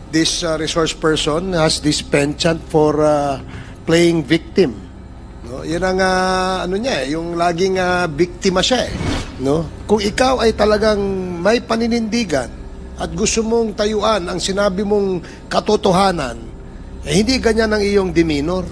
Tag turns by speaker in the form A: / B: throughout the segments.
A: This resource person has this penchant for playing victim. No? Yan ang ano niya, yung laging biktima siya. No? Kung ikaw ay talagang may paninindigan at gusto mong tayuan ang sinabi mong katotohanan, hindi ganyan ang iyong demeanor.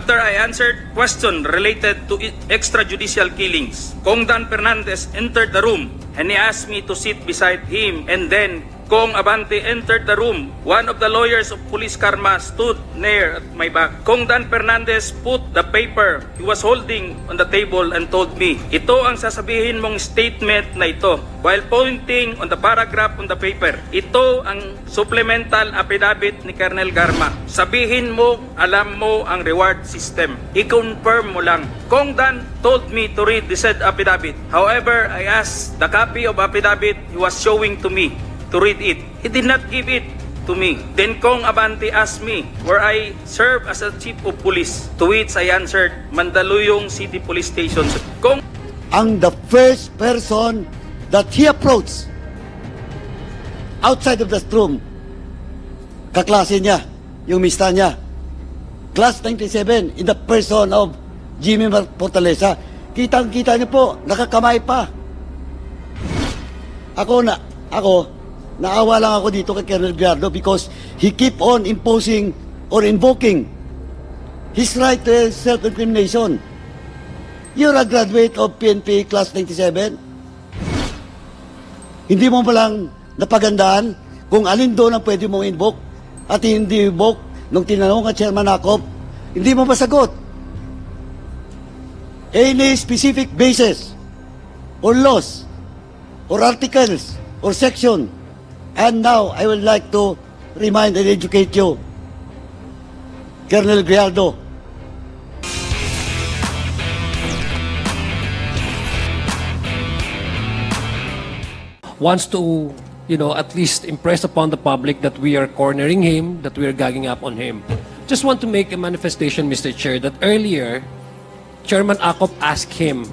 B: After I answered question related to extrajudicial killings, Kong Dan Fernandez entered the room and he asked me to sit beside him, and then Kong Abante entered the room. One of the lawyers of Police Karma stood near at my back. Kong Dan Fernandez put the paper he was holding on the table and told me, ito ang sasabihin mong statement na ito, while pointing on the paragraph on the paper. Ito ang supplemental affidavit ni Colonel Garma. Sabihin mo, alam mo ang reward system. I-confirm mo lang. Kong Dan told me to read the said affidavit. However, I asked the copy of affidavit he was showing to me to read it. He did not give it to me. Then Kong Abante asked me where I serve as a chief of police, to which I answered, Mandaluyong City Police Station.
C: Ang the first person that he approached outside of the room, kaklase niya, yung mista niya, class 97, in the person of Jimmy Fortaleza. Kitang-kita niyo po, nakakamay pa. Ako, naawa lang ako dito kay Colonel Gallardo because he keep on imposing or invoking his right to self-incrimination. You're a graduate of PNP Class 97. Hindi mo palang napagandaan kung alin doon ang pwede mong invoke at hindi invoke nung tinanong ka Chairman Akop, hindi mo masagot. Any specific basis or laws or articles or section. And now, I would like to remind and educate you, Colonel Gallardo.
D: Wants to, at least impress upon the public that we are cornering him, that we are gagging up on him. Just want to make a manifestation, Mr. Chair, that earlier, Chairman Akop asked him,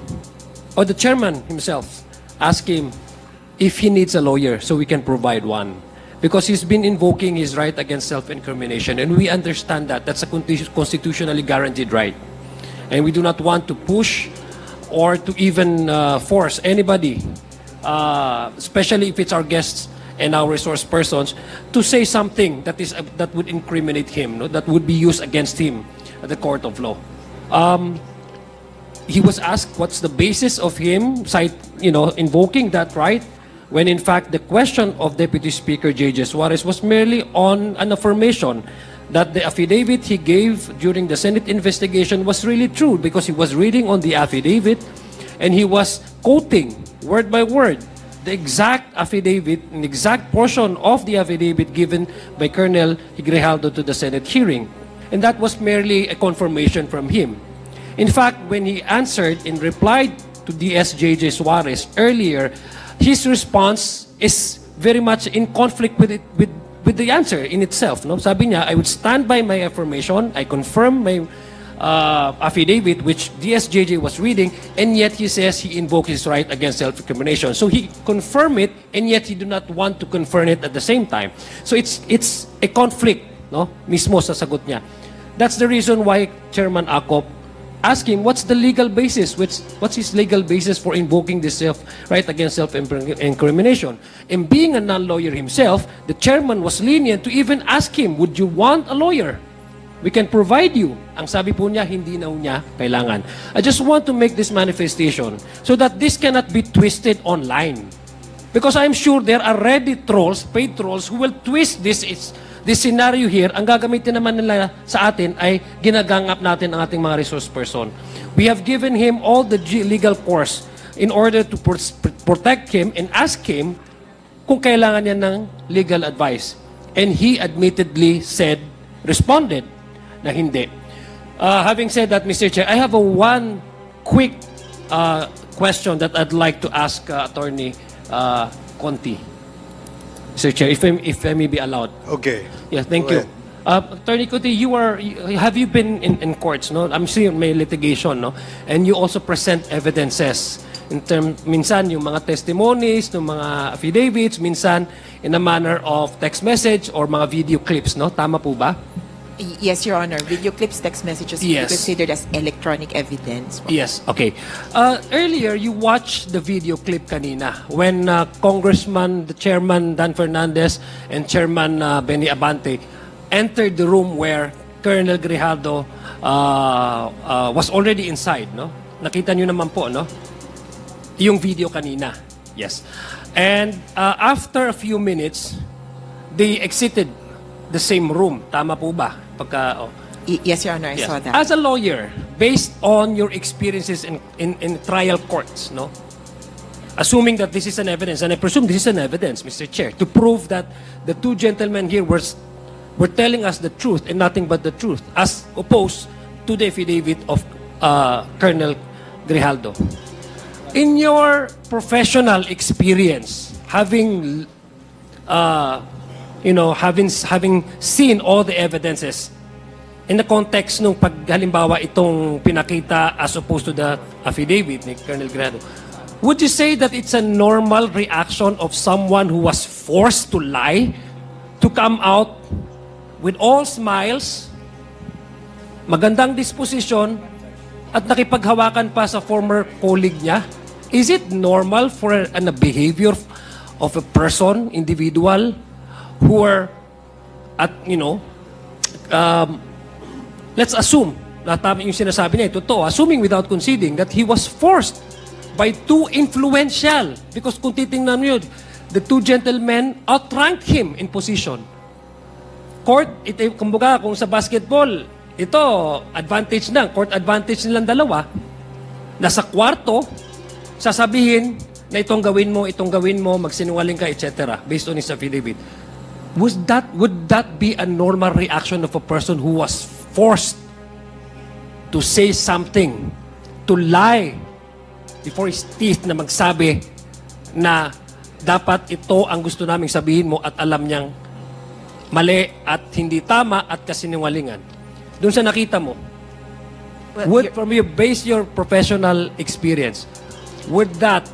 D: or the chairman himself, asked him, if he needs a lawyer so we can provide one. Because he's been invoking his right against self-incrimination, and we understand that. That's a constitutionally guaranteed right. And we do not want to push or to even force anybody, especially if it's our guests and our resource persons, to say something that would incriminate him, that would be used against him at the court of law. He was asked what's the basis of him invoking that right, when in fact the question of Deputy Speaker J.J. Suarez was merely on an affirmation that the affidavit he gave during the Senate investigation was really true, because he was reading on the affidavit and he was quoting word by word the exact affidavit, an exact portion of the affidavit given by Colonel Grijaldo to the Senate hearing. And that was merely a confirmation from him. In fact, when he answered and replied to DS.J.J. Suarez earlier, his response is very much in conflict with the answer in itself. No? Sabi niya, I would stand by my affirmation, I confirm my affidavit which DS.J.J. was reading, and yet he says he invoked his right against self-incrimination. So he confirmed it, and yet he do not want to confirm it at the same time. So it's a conflict, no? Mismo sa sagot niya. That's the reason why Chairman Akop ask him what's the legal basis, what's his legal basis for invoking this right against self-incrimination. And being a non-lawyer himself, the chairman was lenient to even ask him, would you want a lawyer? We can provide you. Ang sabi po niya, hindi na niya kailangan. I just want to make this manifestation so that this cannot be twisted online. Because I'm sure there are ready trolls, paid trolls, who will twist this scenario here. Ang gagamitin naman nila sa atin ay ginagangap natin ang ating mga resource person. We have given him all the legal course in order to protect him and ask him kung kailangan niya ng legal advice. And he admittedly responded na hindi. Having said that, Mr. Chair, I have one quick question that I'd like to ask Attorney Conti. Mr. Chair, if I may be allowed.
A: Okay.
D: Yeah, thank you. Attorney Conti, have you been in courts, no? I'm seeing may litigation, no? And you also present evidences minsan yung mga testimonies, ng mga affidavits, minsan in a manner of text message or mga video clips, no? Tama po ba?
E: Yes, Your Honor. Video clips, text messages
D: Yes.
E: be considered as electronic evidence.
D: Yes, okay. Earlier, you watched the video clip kanina when Congressman, the Chairman Dan Fernandez and Chairman Benny Abante entered the room where Colonel Grijaldo was already inside, no? Nakita nyo naman po, no? Yung video kanina. Yes. And after a few minutes, they exited the same room. Tama po ba? Pagka,
E: Yes, Your Honor, I
D: yes.
E: saw that.
D: As a lawyer, based on your experiences in trial courts, no? Assuming that this is an evidence, and I presume this is an evidence, Mr. Chair, to prove that the two gentlemen here were telling us the truth and nothing but the truth, as opposed to the affidavit of Colonel Grijaldo. In your professional experience, having having seen all the evidences in the context nung halimbawa itong pinakita as opposed to the affidavit ni Colonel Grijaldo, would you say that it's a normal reaction of someone who was forced to lie to come out with all smiles, magandang disposition, at nakipaghawakan pa sa former colleague niya? Is it normal for a behavior of a person, individual, who are let's assume na tama yung sinasabi niya, totoo, assuming without conceding that he was forced by two influential, because kung titingnan niyo, the two gentlemen outranked him in position. Court, kumbaga, kung sa basketball, ito, advantage na, court advantage nilang dalawa, nasa kwarto, sasabihin na itong gawin mo, magsinungaling ka, etc. based on his affidavit. Would that be a normal reaction of a person who was forced to say something, to lie before his teeth, na magsabi na dapat ito ang gusto naming sabihin mo at alam niyang mali at hindi tama at kasinungalingan? Doon sa nakita mo, from your professional experience, would that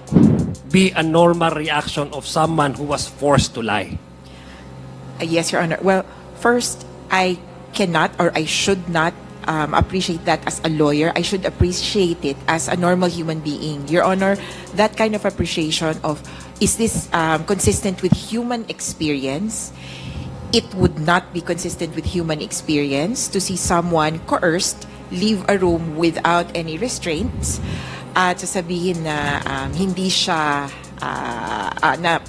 D: be a normal reaction of someone who was forced to lie?
E: Yes, Your Honor. Well, first, I cannot or I should not appreciate that as a lawyer. I should appreciate it as a normal human being. Your Honor, that kind of appreciation of, is this consistent with human experience? It would not be consistent with human experience to see someone coerced leave a room without any restraints at sasabihin na hindi siya na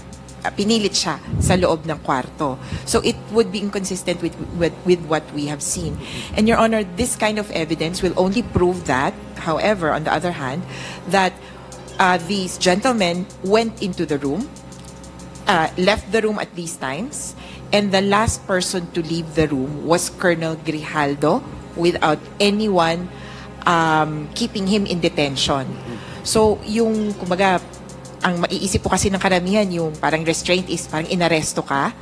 E: pinilit siya sa loob ng kwarto. So it would be inconsistent with what we have seen. And Your Honor, this kind of evidence will only prove that, however, on the other hand, that these gentlemen went into the room, left the room at these times, and the last person to leave the room was Colonel Grijaldo without anyone keeping him in detention. So yung, kumbaga, ang maiisip po kasi ng karamihan, yung parang restraint is parang inaresto ka.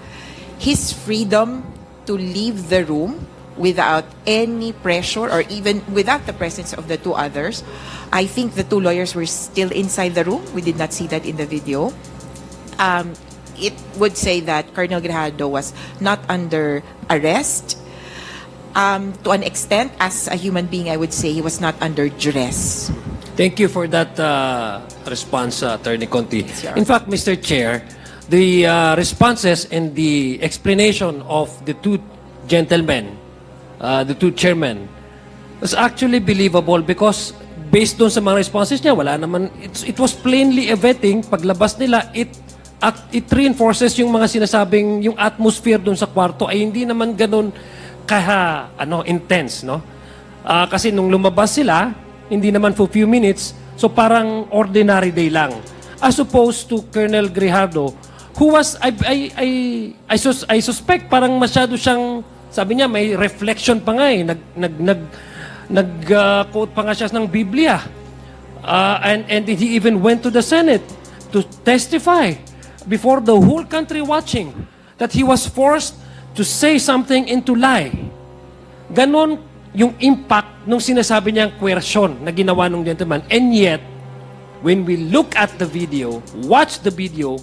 E: His freedom to leave the room without any pressure or even without the presence of the two others. I think the two lawyers were still inside the room. We did not see that in the video. It would say that Colonel Grijaldo was not under arrest. To an extent, as a human being, I would say he was not under duress.
D: Thank you for that response, Attorney Conti.
E: Sure.
D: In fact, Mr. Chair, the responses and the explanation of the two gentlemen, the two chairmen, was actually believable because based on sa mga responses niya, wala naman, it was plainly evident, paglabas nila, it reinforces yung mga sinasabing, yung atmosphere doon sa kwarto ay hindi naman ganun intense, no? Kasi nung lumabas sila, hindi naman for few minutes, so parang ordinary day lang. As opposed to Colonel Grijaldo, who was, I suspect, parang masyado siyang, sabi niya, may reflection pa nga eh, nag-quote pa nga siya ng Biblia. And he even went to the Senate to testify before the whole country watching that he was forced to say something and to lie. Ganon yung impact nung sinasabi niyang coercion na ginawa ng gentleman. And yet, when we look at the video, watch the video,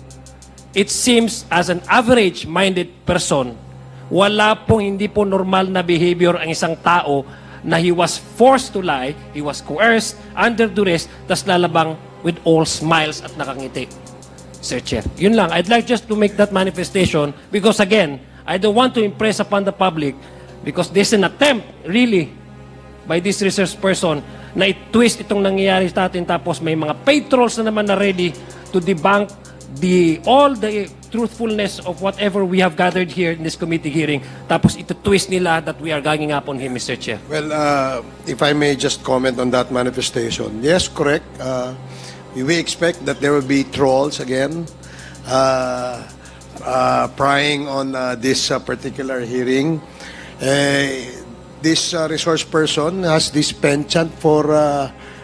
D: it seems as an average-minded person, hindi po normal na behavior ang isang tao na he was forced to lie, he was coerced, under duress, tas lalabang with all smiles at nakangiti. Sir Chair, yun lang. I'd like just to make that manifestation because again, I don't want to impress upon the public because there's an attempt, really, by this research person na i-twist itong nangyayari sa atin tapos may mga patrols na naman na ready to debunk all the truthfulness of whatever we have gathered here in this committee hearing tapos ito-twist nila that we are ganging up on him, Mr. Chair.
A: Well, if I may just comment on that manifestation. Yes, correct. We expect that there will be trolls again prying on this particular hearing. This resource person has this penchant for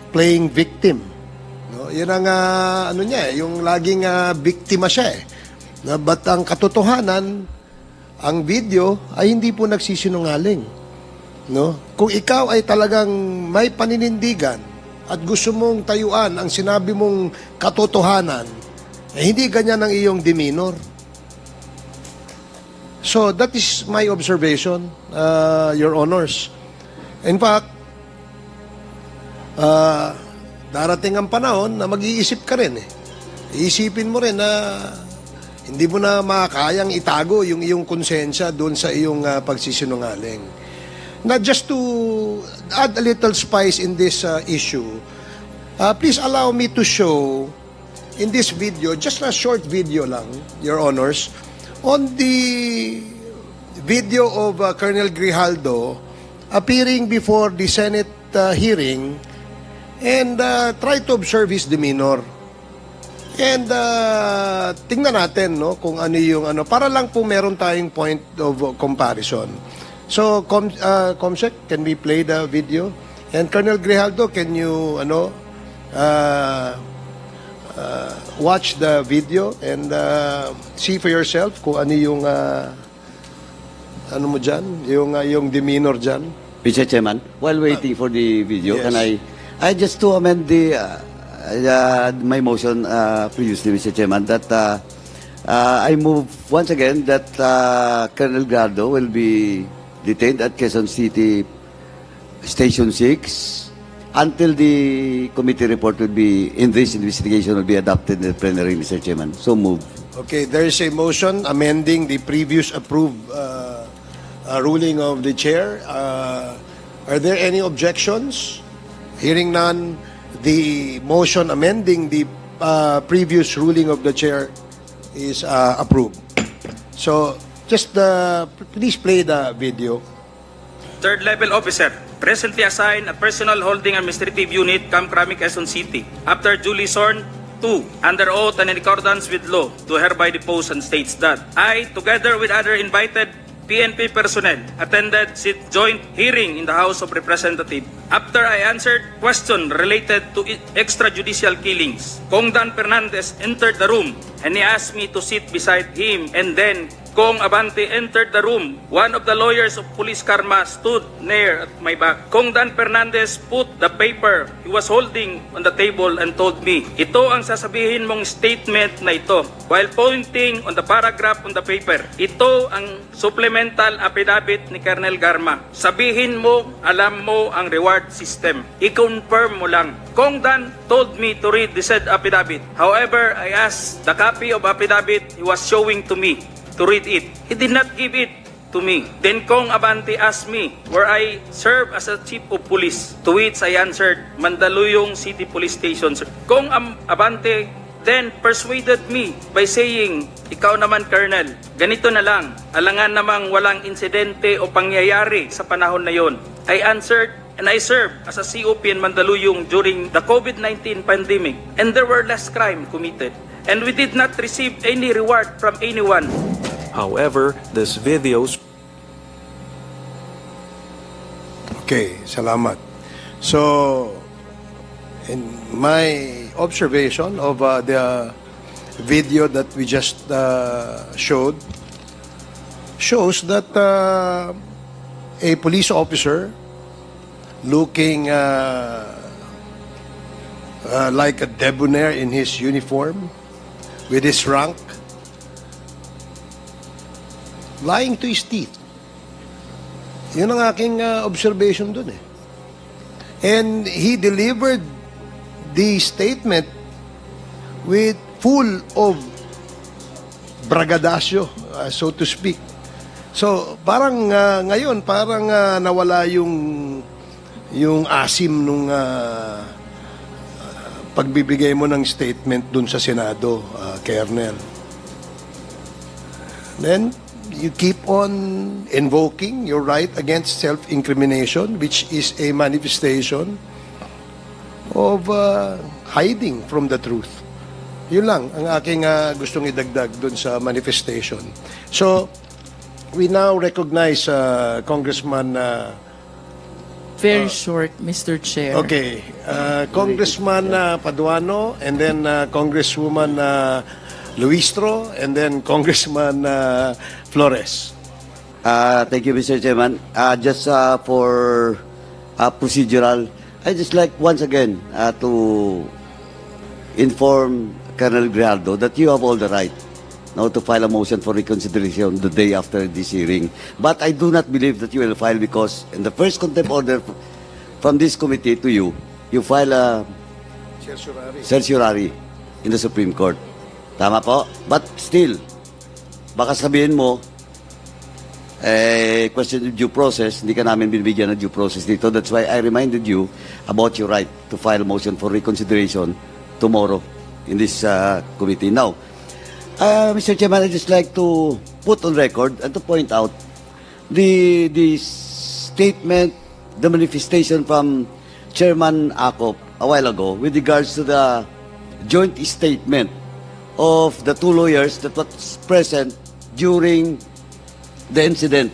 A: playing victim. No? Yan ang ano niya, yung laging biktima siya eh. But ang katotohanan, ang video ay hindi po nagsisinungaling. No? Kung ikaw ay talagang may paninindigan at gusto mong tayuan ang sinabi mong katotohanan, eh hindi ganyan ang iyong demeanor. So, that is my observation, Your Honors. In fact, darating ang panahon na mag-iisip ka rin eh. Iisipin mo rin na hindi mo na makakayang itago yung iyong konsensya doon sa iyong pagsisinungaling. Now, just to add a little spice in this issue, please allow me to show in this video, just a short video lang, Your Honors, on the video of Colonel Grijaldo appearing before the Senate hearing and try to observe his demeanor. And tingnan natin no, kung ano yung ano, para lang po meron tayong point of comparison. So, Comsec, can we play the video? And Colonel Grijaldo, can you watch the video and see for yourself kung ano yung ano mo dyan, yung demeanor dyan.
C: Mr. Chairman, while waiting for the video,
A: Yes.
C: can I just to amend the my motion previously, Mr. Chairman, that I move once again that Colonel Gardo will be detained at Quezon City Station 6 until the committee report will be, in this investigation, will be adopted in the plenary, Mr. Chairman. So move.
A: Okay, there is a motion amending the previous approved ruling of the chair. Are there any objections? Hearing none, the motion amending the previous ruling of the chair is approved. So, just please play the video.
B: Third level officer, presently assigned at Personal Holding Administrative Unit, Camp Crame, Quezon City. After duly sworn to, under oath and in accordance with law, to hereby depose and states that I, together with other invited PNP personnel, attended joint hearing in the House of Representatives. After I answered question related to extrajudicial killings, Kong Dan Fernandez entered the room and he asked me to sit beside him, and then Kong Abante entered the room. One of the lawyers of Police Karma stood near at my back. Kong Dan Fernandez put the paper he was holding on the table and told me, ito ang sasabihin mong statement na ito. While pointing on the paragraph on the paper, ito ang supplemental affidavit ni Colonel Garma. Sabihin mo, alam mo ang reward system. I-confirm mo lang. Kong Dan told me to read the said affidavit. However, I asked the copy of affidavit he was showing to me to read it. He did not give it to me. Then Kong Abante asked me where I serve as a chief of police, to which I answered, Mandaluyong City Police Station. Kong Abante then persuaded me by saying, ikaw naman Colonel, ganito na lang, alangan namang walang insidente o pangyayari sa panahon na yon. I answered, and I served as a COP in Mandaluyong during the COVID-19 pandemic, and there were less crime committed, and we did not receive any reward from anyone.
F: However, this videos.
A: Okay, salamat. So, in my observation of the video that we just showed, shows that a police officer looking like a debonair in his uniform, with his rank, lying to his teeth. Yun ang aking observation dun eh. And he delivered the statement with full of bragadasyo, so to speak. So, parang ngayon, parang nawala yung asim nung pagbibigay mo ng statement dun sa Senado, Colonel. Then, you keep on invoking your right against self-incrimination, which is a manifestation of hiding from the truth. Yun lang ang aking gustong idagdag dun sa manifestation. So, we now recognize Congressman...
G: Very short, Mr. Chair.
A: Okay. Congressman Paduano, and then Congresswoman Luistro, and then Congressman Flores.
C: Thank you, Mr. Chairman. Just for procedural, I just like once again to inform Colonel Grijaldo that you have all the right now to file a motion for reconsideration the day after this hearing. But I do not believe that you will file because in the first contempt order from this committee to you, you file a certiorari in the Supreme Court. Tama po? But still, baka sabihin mo, question of due process, hindi ka namin binibigyan ng due process dito. That's why I reminded you about your right to file a motion for reconsideration tomorrow in this committee. Now, Mr. Chairman, I'd just like to put on record and to point out the statement, the manifestation from Chairman Acop a while ago with regards to the joint statement of the two lawyers that was present during the incident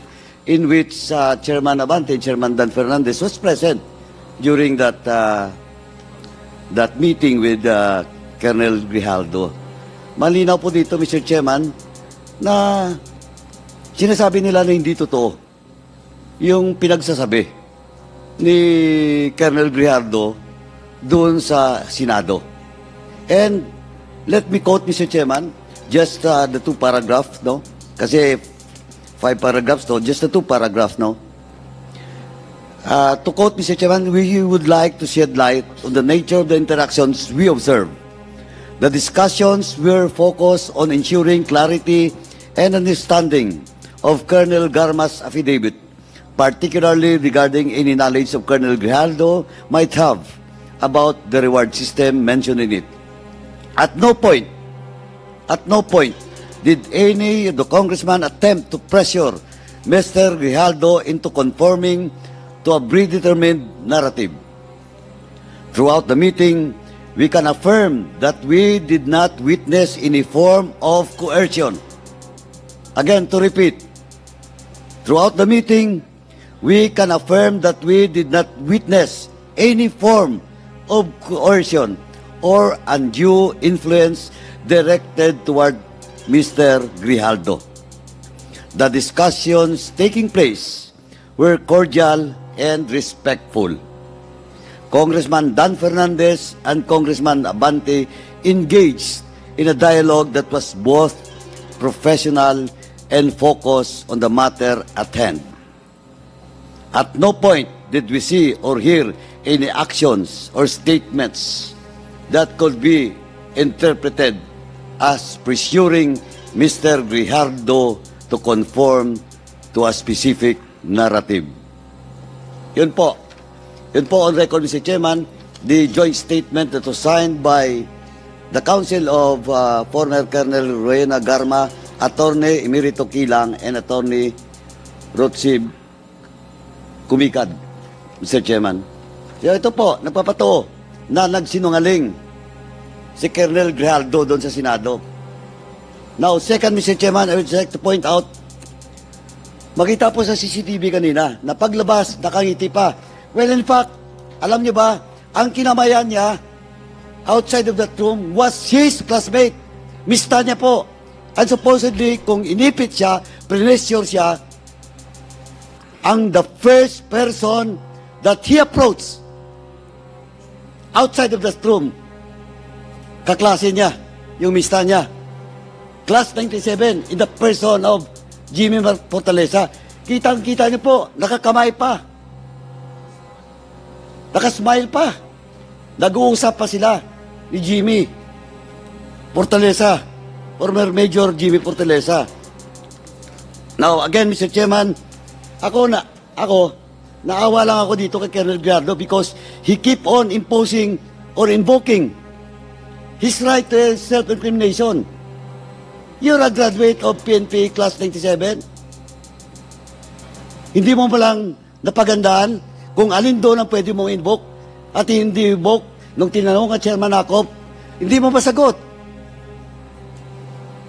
C: in which Chairman Abante and Chairman Dan Fernandez was present during that meeting with Colonel Grijaldo. Malinaw po dito, Mr. Chairman, na sinasabi nila na hindi totoo yung pinagsasabi ni Colonel Grijaldo doon sa Senado. And let me quote, Mr. Chairman, just the two paragraphs, no? Kasi 5 paragraphs, no? Just the 2 paragraphs, no? To quote, Mr. Chairman, we would like to shed light on the nature of the interactions we observed. The discussions were focused on ensuring clarity and understanding of Colonel Garma's affidavit, particularly regarding any knowledge of Colonel Grijaldo might have about the reward system mentioned in it. At no point did any of the congressman attempt to pressure Mr. Grijaldo into conforming to a predetermined narrative. Throughout the meeting, we can affirm that we did not witness any form of coercion. Again, to repeat, throughout the meeting, we can affirm that we did not witness any form of coercion or undue influence directed toward Mr. Grijaldo. The discussions taking place were cordial and respectful. Congressman Dan Fernandez and Congressman Abante engaged in a dialogue that was both professional and focused on the matter at hand. At no point did we see or hear any actions or statements that could be interpreted as pressuring Mr. Grijaldo to conform to a specific narrative. Yun po on record, Mr. Chairman, the joint statement that was signed by the Council of former Colonel Rowena Garma, Attorney Emerito Kilang, and Attorney Rotsib Kumikad, Mr. Chairman. So ito po, nagpapato na nagsinungaling si Colonel Grijaldo doon sa Senado. Now, second, Mr. Chairman, I would like to point out, makita po sa CCTV kanina, na paglabas, nakangiti pa. Well, in fact, alam niyo ba, ang kinamayan niya outside of that room was his classmate, Miss Tanya po. And supposedly, kung inipit siya, pressure siya, ang the first person that he approached outside of that room kaklase niya, yung mista niya. Class 97 in the person of Jimmy Fortaleza. Kitang-kita niyo po, nakakamay pa. Nakasmile pa. Nag-uusap pa sila ni Jimmy Fortaleza, former Major Jimmy Fortaleza. Now, again, Mr. Chairman, naawa lang ako dito kay Colonel Gallardo because he keep on imposing or invoking his right to self-incrimination. You're a graduate of PNP Class 97. Hindi mo palang napagandaan kung alin doon ang pwede mong invoke at hindi invoke nung tinanong ka Chairman Akop, hindi mo masagot.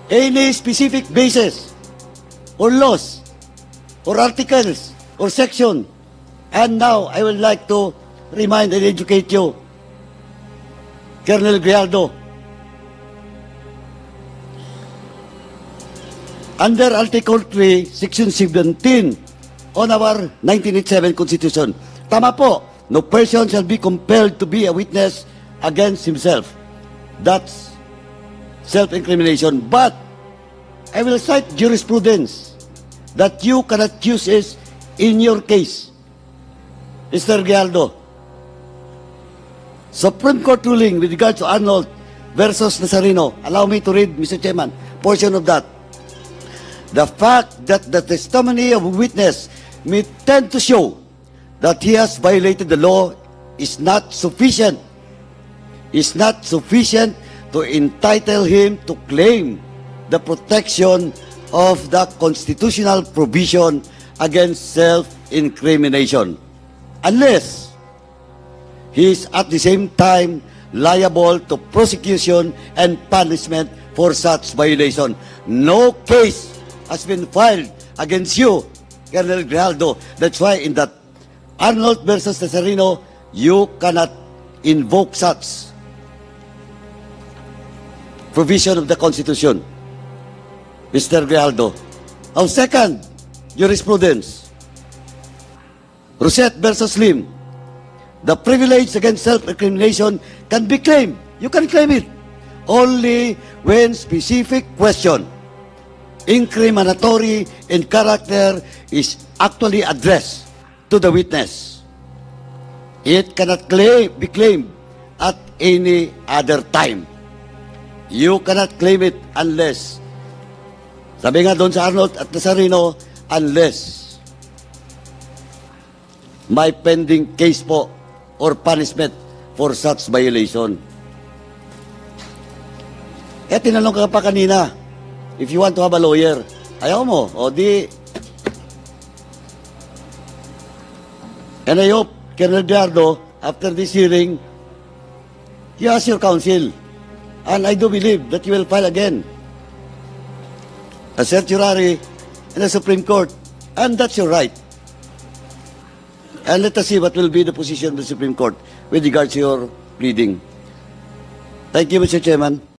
C: Any specific basis or laws or articles or section. And now, I would like to remind and educate you, Colonel Gallardo. Under Article 3, Section 17 on our 1987 Constitution, tama po, no person shall be compelled to be a witness against himself. That's self-incrimination. But I will cite jurisprudence that you cannot use is in your case. Mr. Gallardo, Supreme Court ruling with regard to Arnold versus Nazareno. Allow me to read, Mr. Chairman, portion of that. The fact that the testimony of a witness may tend to show that he has violated the law is not sufficient. To entitle him to claim the protection of the constitutional provision against self-incrimination, unless he is at the same time liable to prosecution and punishment for such violation. No case has been filed against you, Colonel Gallardo. That's why in that Arnold versus Nazareno, you cannot invoke such provision of the Constitution, Mr. Gallardo. Our second jurisprudence, Rosette versus Lim. The privilege against self-incrimination can be claimed. You can claim it only when specific question, incriminatory in character, is actually addressed to the witness. It cannot be claimed at any other time. You cannot claim it unless, sabi nga doon sa Arnold at Nazareno, unless may pending case po or punishment for such violation. Eh, tinanong ka pa kanina, if you want to have a lawyer, ayaw mo, o di. And I hope, Colonel Gallardo, after this hearing, you ask your counsel, and I do believe that you will file again a certiorari in the Supreme Court, and that's your right. And let us see what will be the position of the Supreme Court with regards to your pleading. Thank you, Mr. Chairman.